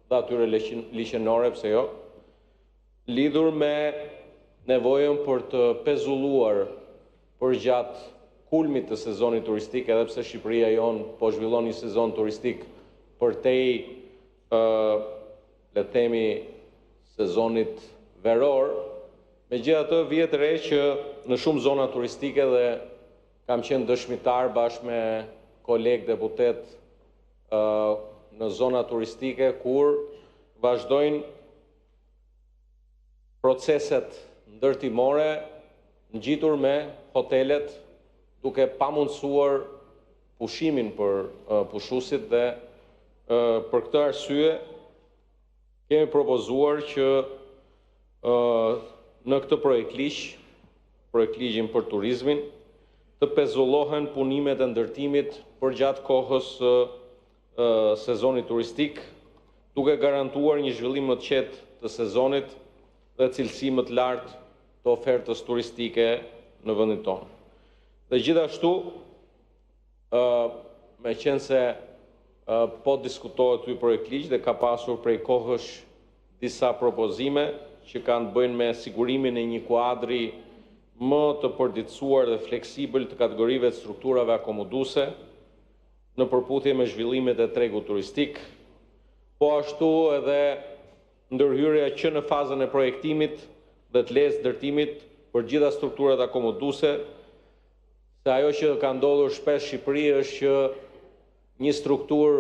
dhe atyre liqenore, pse jo, lidhur me nevojën për të pezulluar për gjatë kulmit të sezonit turistik, edhe pse Shqipëria jonë po zhvillon një sezon turistik përtej, le të themi, sezonit veror, megjithatë vjet re që në shumë zona turistike dhe kam qenë dëshmitar bashkë me kolegë deputet në zona turistike kur vazhdojnë proceset ndërtimore ngjitur me hotelet duke pamundsuar pushimin për pushuesit dhe për këtë arsye kemi propozuar që në këtë projektligjin për turizmin, të pezullohen punimet e ndërtimit për gjatë kohës sezonit turistik, duke garantuar një zhvillim më të qetë të sezonit dhe cilësi më të lartë të ofertës turistike në vendin tonë. Dhe gjithashtu, me qenë se po diskutohet ky projektligj dhe ka pasur prej kohësh disa propozime që kanë të bëjnë me sigurimin e një kuadri më të përditësuar dhe fleksibël të kategorive të strukturave akomoduese në përputhje me zhvillimet e tregut turistik, po ashtu edhe ndërhyrja që në fazën e projektimit dhe të lezë ndërtimit për gjitha strukturat akomoduese, se ajo që ka ndodhur shpesh Shqipëri është që një strukturë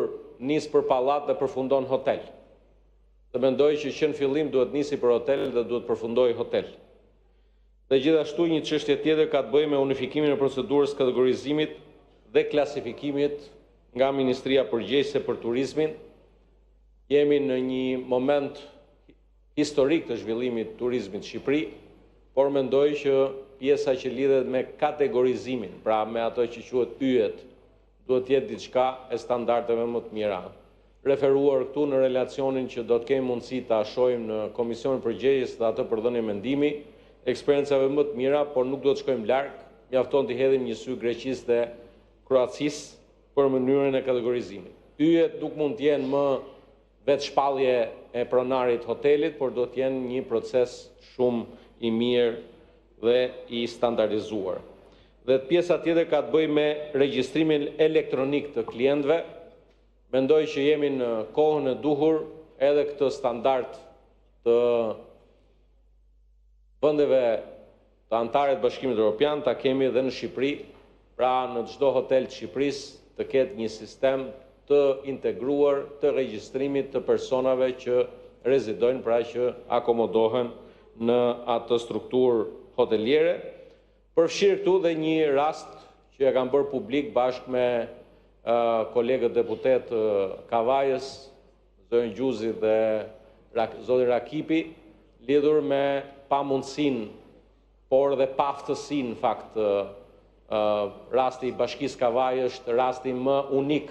nis për pallat dhe përfundon hotel. Dhe mendoj që në fillim duhet nisi për hotel dhe duhet përfundoj hotel. Dhe gjithashtu një çështje tjetër ka të bëjë me unifikimin e procedurës kategorizimit dhe klasifikimit nga Ministria Përgjegjëse për Turizmin. Jemi në një moment historik të zhvillimit të turizmit në Shqipëri, por mendoj që pjesa që lidhet me kategorizimin, pra me ato që quhet yjet, duhet jetë diçka e standardeve më të mira. Referuar këtu në relacionin që do të kemi mundësi ta shohim në Komisionin Përgjegjës dhe atë për dhënie mendimi, eksperiencave më të mira, por nuk do të shkojmë larg, mjafton të hedhim një sy Greqisë dhe Kroacisë për mënyrën e kategorizimit. Yjet nuk mund të jenë më vetë shpallje e pronarit hotelit, por do të jenë një proces shumë i mirë dhe i standardizuar. Dhe pjesa tjetër ka të bëjë me regjistrimin elektronik të klientëve. Mendoj që jemi në kohën e duhur edhe këtë standard të vendeve të antarëve të Bashkimit Evropian ta kemi edhe në Shqipëri, pra në çdo hotel të Shqipërisë të ketë një sistem të integruar të regjistrimit të personave që rezidojnë, pra që akomodohen në atë strukturë hoteliere. Përfshirë këtu dhe një rast që e kam bërë publik bashkë me kolegët deputet Kavajës, zonë Gjuzi dhe zotin Rakipi, lidhur me pamundësinë, por dhe paftësinë, në fakt, rasti i Bashkisë Kavajës është rasti më unik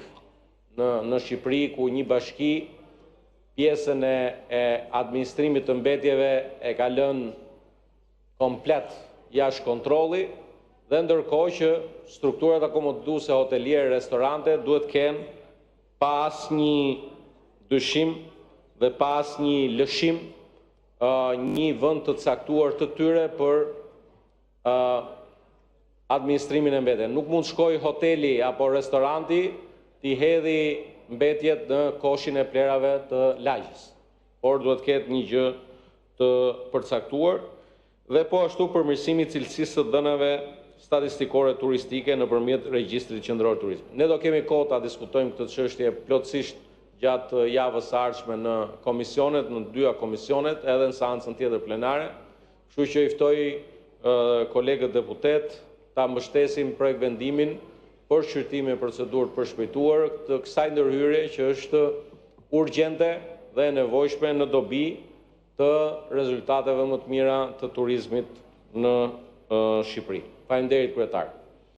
në Shqipëri, ku një bashki pjesën e administrimit të mbetjeve e ka lënë komplet jashtë kontrolli, dhe ndërkohë që strukturat akomoduese hoteliere, restorante duhet kenë pas një dyshim dhe pas një lëshim një vend të caktuar të tyre për administrimin e mbetjeve. Nuk mund shkoj hoteli apo restoranti t'i hedhi mbetjet në koshin e plerave të lagjës, por duhet ketë një gjë të përcaktuar dhe po ashtu përmirësimi i cilësisë së dhënave statistikore turistike nëpërmjet regjistrit qendror turizmi. Ne do kemi kohë ta diskutojmë këtë çështje plotësisht gjatë javës së ardhshme në komisionet, në dyja komisionet, edhe në seancën tjetër plenare. Kështu që i ftoj kolegët deputet ta mbështesin projekt vendimin për shqyrtimin e procedurë për shpejtuar të kësaj ndërhyrje që është urgjente dhe e nevojshme në dobi të rezultateve më të mira të turizmit në Shqipëri. Faleminderit, kryetar.